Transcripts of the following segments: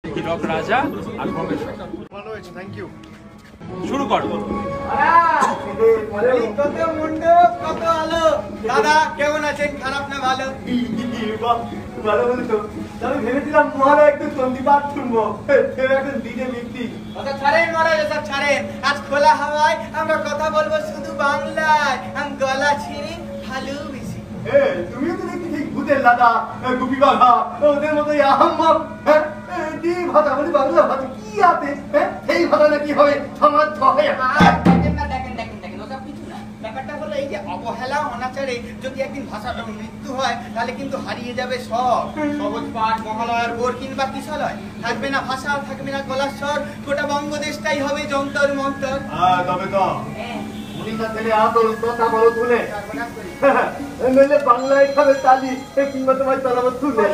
হীরক রাজা আর ভবেশ্বর। ভালো হয়েছে, থ্যাংক ইউ। শুরু করো। কত মণ্ডপ, কত আলো। দাদা কেমন আছেন? খারাপ না ভালো? ভালো বলি তো। আমি ভেবেছিলাম মহারাজ একটু চণ্ডীপাঠ শুনবো, এখন ডিজে মিটতি। ওটা ছাড়েন মহারাজ, ওটা ছাড়েন। আজ খোলা হাওয়ায় আমরা কথা বলবো শুধু বাংলায়। আমি গলা ছেড়ে ভালোবেসি। তুমিও তো দেখি ঠিক ভূতের লাদা, গুপি বাঘা, ওদের মতোই আহম্মক। কি ভাষা বলি, বাংলা ভাষা কি আছে? সেই ভাষা নাকি হবে সমাজ হয়। দেখেন না, দেখেন দেখেন দেখেন, ওসব কিছু না। ব্যাপারটা হলো এই যে অবহেলা অনাচারে যদি একদিন ভাষার মৃত্যু হয় তাহলে কিন্তু হারিয়ে যাবে সব। সহজ পাঠ, মহালয়ার বোর কিংবা কিশলয় থাকবে না ভাষা, থাকবে না গলার স্বর, গোটা বঙ্গদেশটাই হবে যন্তর মন্তর। তবে তো উড়িষ্যা ছেলে আদল কথা বলো তুলে, নইলে বাংলায় খাবে তালি কিংবা তোমার চালাবো তুলে।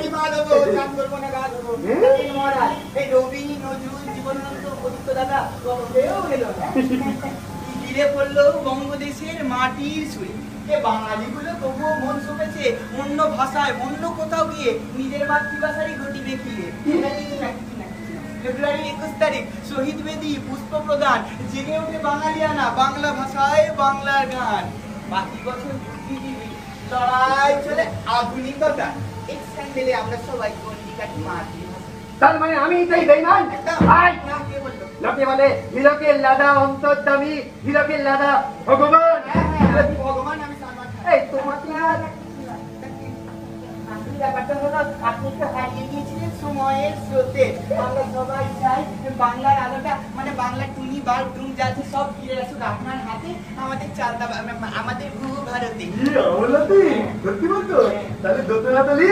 এই রবি নজরুল জীবনানন্দ কবিত্ব দাদা কেউ এলো না। ঘিরে পড়লো বঙ্গদেশের মাটির সুরে। বাঙালিগুলো তবুও মন সমেছে অন্য ভাষায়, অন্য কোথাও গিয়ে নিজের মাতৃভাষারই গতি দেখিয়ে। ফেব্রুয়ারি 21 তারিখ শহীদ বেদি পুষ্প প্রদান, জেগে ওঠে বাঙালিয়ানা, বাংলা ভাষায় বাংলার গান। বাকি বছর বুদ্ধিজীবী লড়াই চলে আধুনিকতা। এক স্যান্ডেলে আমরা সবাই গন্ডি কাটি মাতৃভাষা। তার মানে আমি তাই বেঈমান? লোকে বলে হীরকের লাদা অন্তর্যামী, হীরকের লাদা ভগবান। ভগবান আমি সালমান খান। এই তোমাকে ব্যাপারটা হলো আপনি তো হারিয়ে গিয়েছিলেন সময়ের স্রোতে। আমরা সবাই চাই বাংলার আলোটা, মানে বাংলার টুনি বাল টুন যাচ্ছে সব ফিরে আসুক আপনার হাতে, আমাদের চালটা আমাদের ভূ ভারতে। সত্যি বলতো? তাহলে দোতলা তলি,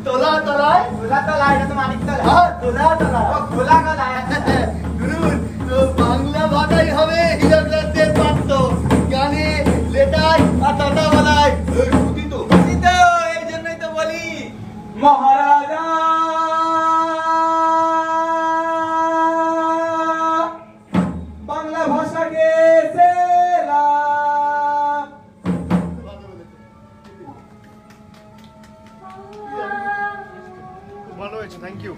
তোলা তলায়, খোলা তলায়, এটা তো মানিক তলা। তোলা তলায়, খোলা গলায়। বাংলা ভাষাই হবে হীরক রাজ্যের পাত্র। গানে লেটাই আর টাটা বলায় তো এই জন্যই তো বলি মহারাজা বাংলা ভাষাকে সেলাম। ভালো হয়েছে, থ্যাংক ইউ।